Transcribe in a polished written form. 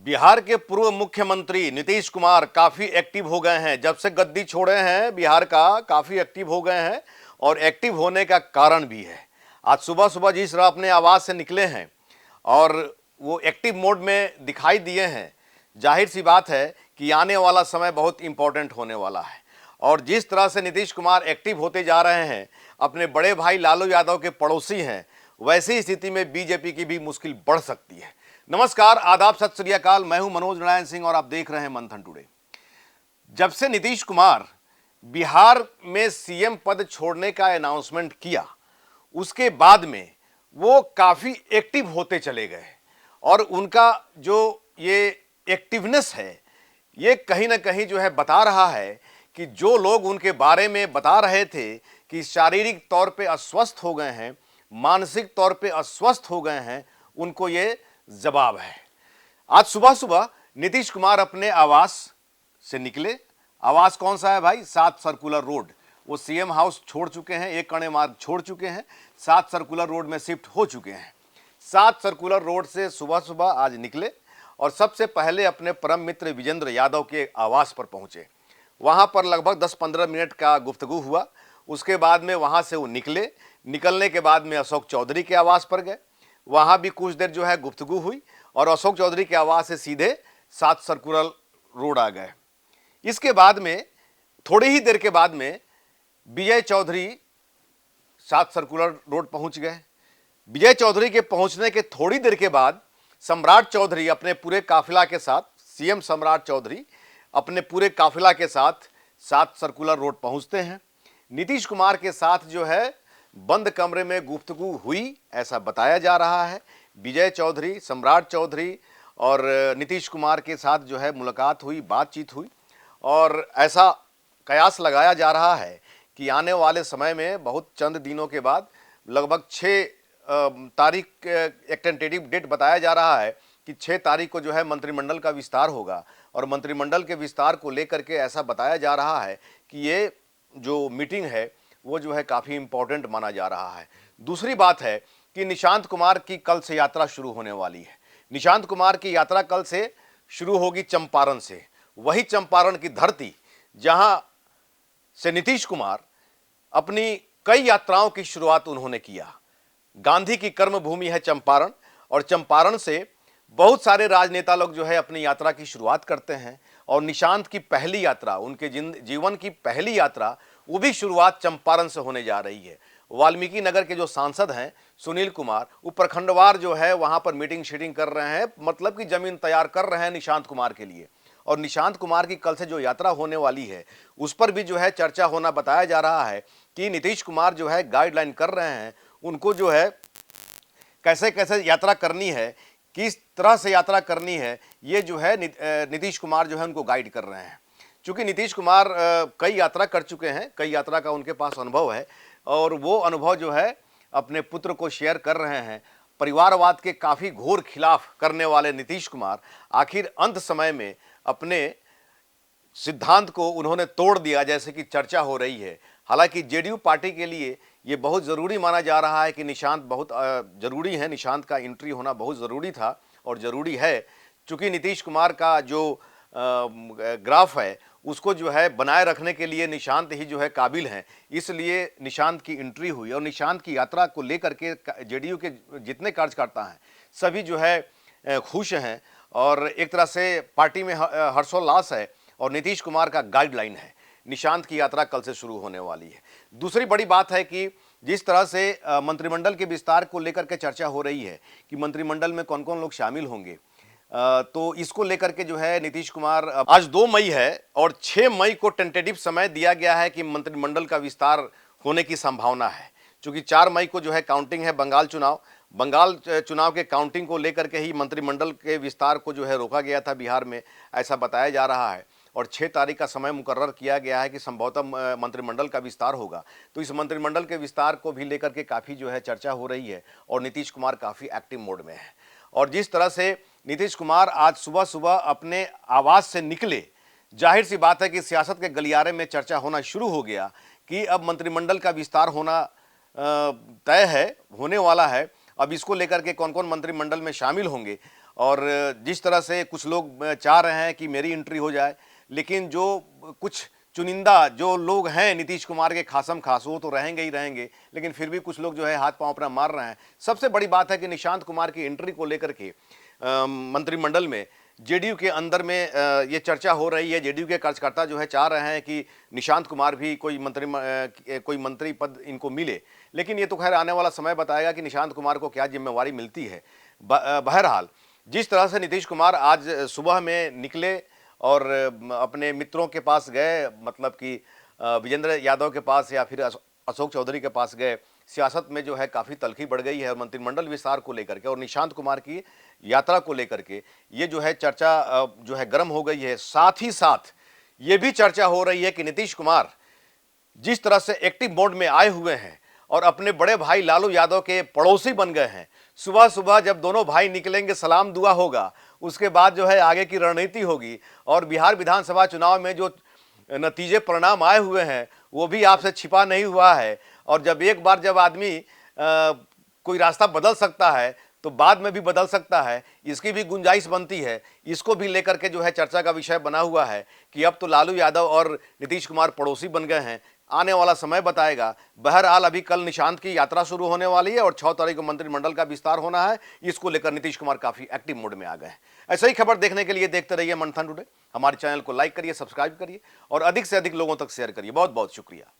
बिहार के पूर्व मुख्यमंत्री नीतीश कुमार काफी एक्टिव हो गए हैं। जब से गद्दी छोड़े हैं बिहार का काफी एक्टिव हो गए हैं और एक्टिव होने का कारण भी है। आज सुबह सुबह जिस तरह अपने आवास से निकले हैं और वो एक्टिव मोड में दिखाई दिए हैं, जाहिर सी बात है कि आने वाला समय बहुत इंपॉर्टेंट होने वाला है। और जिस तरह से नीतीश कुमार एक्टिव होते जा रहे हैं, अपने बड़े भाई लालू यादव के पड़ोसी हैं, वैसी स्थिति में बीजेपी की भी मुश्किल बढ़ सकती है। नमस्कार, आदाब, सत श्री अकाल। मैं हूं मनोज नारायण सिंह और आप देख रहे हैं मंथन टुडे। जब से नीतीश कुमार बिहार में सीएम पद छोड़ने का अनाउंसमेंट किया, उसके बाद में वो काफी एक्टिव होते चले गए और उनका जो ये एक्टिवनेस है, ये कहीं ना कहीं जो है बता रहा है कि जो लोग उनके बारे में बता रहे थे कि शारीरिक तौर पे अस्वस्थ हो गए हैं, मानसिक तौर पे अस्वस्थ हो गए हैं, उनको ये जवाब है। आज सुबह सुबह नीतीश कुमार अपने आवास से निकले। आवास कौन सा है भाई? 7 सर्कुलर रोड। वो सीएम हाउस छोड़ चुके हैं, एक कणे मार्ग छोड़ चुके हैं, 7 सर्कुलर रोड में शिफ्ट हो चुके हैं। 7 सर्कुलर रोड से सुबह सुबह आज निकले और सबसे पहले अपने परम मित्र विजेंद्र यादव के आवास पर पहुंचे। वहां पर लगभग 10-15 मिनट का गुफ्तगू हुआ। उसके बाद में वहां से वो निकले। निकलने के बाद में अशोक चौधरी के आवास पर गए। वहां भी कुछ देर जो है गुफ्तगू हुई और अशोक चौधरी के आवास से सीधे 7 सर्कुलर रोड आ गए। इसके बाद में थोड़ी ही देर के बाद में विजय चौधरी 7 सर्कुलर रोड पहुंच गए। विजय चौधरी के पहुंचने के थोड़ी देर के बाद सम्राट चौधरी अपने पूरे काफिला के साथ, सीएम सम्राट चौधरी अपने पूरे काफिला के साथ 7 सर्कुलर रोड पहुंचते हैं। नीतीश कुमार के साथ जो है बंद कमरे में गुफ्तगू हुई, ऐसा बताया जा रहा है। विजय चौधरी, सम्राट चौधरी और नीतीश कुमार के साथ जो है मुलाकात हुई, बातचीत हुई और ऐसा कयास लगाया जा रहा है कि आने वाले समय में बहुत चंद दिनों के बाद लगभग 6 तारीख एक टेंटेटिव डेट बताया जा रहा है कि 6 तारीख को जो है मंत्रिमंडल का विस्तार होगा और मंत्रिमंडल के विस्तार को लेकर के ऐसा बताया जा रहा है कि ये जो मीटिंग है वो जो है काफ़ी इंपॉर्टेंट माना जा रहा है। दूसरी बात है कि निशांत कुमार की कल से यात्रा शुरू होने वाली है। निशांत कुमार की यात्रा कल से शुरू होगी चंपारण से, वही चंपारण की धरती जहां से नीतीश कुमार अपनी कई यात्राओं की शुरुआत उन्होंने किया। गांधी की कर्मभूमि है चंपारण और चंपारण से बहुत सारे राजनेता लोग जो है अपनी यात्रा की शुरुआत करते हैं और निशांत की पहली यात्रा, उनके जीवन की पहली यात्रा, वो भी शुरुआत चंपारण से होने जा रही है। वाल्मीकि नगर के जो सांसद हैं सुनील कुमार, वो प्रखंडवार जो है वहां पर मीटिंग शीटिंग कर रहे हैं, मतलब कि जमीन तैयार कर रहे हैं निशांत कुमार के लिए। और निशांत कुमार की कल से जो यात्रा होने वाली है उस पर भी जो है चर्चा होना बताया जा रहा है कि नीतीश कुमार जो है गाइडलाइन कर रहे हैं उनको, जो है कैसे कैसे यात्रा करनी है, किस तरह से यात्रा करनी है, ये जो है नीतीश कुमार जो है उनको गाइड कर रहे हैं। चूंकि नीतीश कुमार कई यात्रा कर चुके हैं, कई यात्रा का उनके पास अनुभव है और वो अनुभव जो है अपने पुत्र को शेयर कर रहे हैं। परिवारवाद के काफ़ी घोर खिलाफ करने वाले नीतीश कुमार आखिर अंत समय में अपने सिद्धांत को उन्होंने तोड़ दिया, जैसे कि चर्चा हो रही है। हालांकि जेडीयू पार्टी के लिए ये बहुत ज़रूरी माना जा रहा है कि निशांत बहुत ज़रूरी है, निशांत का एंट्री होना बहुत ज़रूरी था और ज़रूरी है। चूँकि नीतीश कुमार का जो ग्राफ है उसको जो है बनाए रखने के लिए निशांत ही जो है काबिल हैं, इसलिए निशांत की एंट्री हुई और निशांत की यात्रा को लेकर के जेडीयू के जितने कार्यकर्ता हैं सभी जो है खुश हैं और एक तरह से पार्टी में हर्षोल्लास है और नीतीश कुमार का गाइडलाइन है। निशांत की यात्रा कल से शुरू होने वाली है। दूसरी बड़ी बात है कि जिस तरह से मंत्रिमंडल के विस्तार को लेकर के चर्चा हो रही है कि मंत्रिमंडल में कौन कौन लोग शामिल होंगे, तो इसको लेकर के जो है नीतीश कुमार, आज 2 मई है और 6 मई को टेंटेटिव समय दिया गया है कि मंत्रिमंडल का विस्तार होने की संभावना है। क्योंकि 4 मई को जो है काउंटिंग है बंगाल चुनाव के काउंटिंग को लेकर के ही मंत्रिमंडल के विस्तार को जो है रोका गया था बिहार में, ऐसा बताया जा रहा है। और 6 तारीख का समय मुकर्रर किया गया है कि संभवतः मंत्रिमंडल का विस्तार होगा। तो इस मंत्रिमंडल के विस्तार को भी लेकर के काफ़ी जो है चर्चा हो रही है और नीतीश कुमार काफ़ी एक्टिव मोड में है। और जिस तरह से नीतीश कुमार आज सुबह सुबह अपने आवास से निकले, जाहिर सी बात है कि सियासत के गलियारे में चर्चा होना शुरू हो गया कि अब मंत्रिमंडल का विस्तार होना तय है, होने वाला है। अब इसको लेकर के कौन कौन मंत्रिमंडल में शामिल होंगे और जिस तरह से कुछ लोग चाह रहे हैं कि मेरी एंट्री हो जाए, लेकिन जो कुछ चुनिंदा जो लोग हैं नीतीश कुमार के खासम खास, वो तो रहेंगे ही रहेंगे, लेकिन फिर भी कुछ लोग जो है हाथ पांव अपना मार रहे हैं। सबसे बड़ी बात है कि निशांत कुमार की एंट्री को लेकर के मंत्रिमंडल में जेडीयू के अंदर में ये चर्चा हो रही है। जेडीयू के कार्यकर्ता जो है चाह रहे हैं कि निशांत कुमार भी कोई मंत्री पद इनको मिले, लेकिन ये तो खैर आने वाला समय बताएगा कि निशांत कुमार को क्या जिम्मेवारी मिलती है। बहरहाल जिस तरह से नीतीश कुमार आज सुबह में निकले और अपने मित्रों के पास गए, मतलब कि विजेंद्र यादव के पास या फिर अशोक चौधरी के पास गए, सियासत में जो है काफ़ी तल्खी बढ़ गई है मंत्रिमंडल विस्तार को लेकर के और निशांत कुमार की यात्रा को लेकर के। ये जो है चर्चा जो है गर्म हो गई है। साथ ही साथ ये भी चर्चा हो रही है कि नीतीश कुमार जिस तरह से एक्टिव मोड में आए हुए हैं और अपने बड़े भाई लालू यादव के पड़ोसी बन गए हैं। सुबह सुबह जब दोनों भाई निकलेंगे, सलाम दुआ होगा, उसके बाद जो है आगे की रणनीति होगी। और बिहार विधानसभा चुनाव में जो नतीजे परिणाम आए हुए हैं वो भी आपसे छिपा नहीं हुआ है। और जब एक बार जब आदमी कोई रास्ता बदल सकता है तो बाद में भी बदल सकता है, इसकी भी गुंजाइश बनती है। इसको भी लेकर के जो है चर्चा का विषय बना हुआ है कि अब तो लालू यादव और नीतीश कुमार पड़ोसी बन गए हैं। आने वाला समय बताएगा। बहरहाल अभी कल निशांत की यात्रा शुरू होने वाली है और 6 तारीख को मंत्रिमंडल का विस्तार होना है। इसको लेकर नीतीश कुमार काफी एक्टिव मोड में आ गए हैं। ऐसे ही खबर देखने के लिए देखते रहिए मंथन टुडे। हमारे चैनल को लाइक करिए, सब्सक्राइब करिए और अधिक से अधिक लोगों तक शेयर करिए। बहुत बहुत शुक्रिया।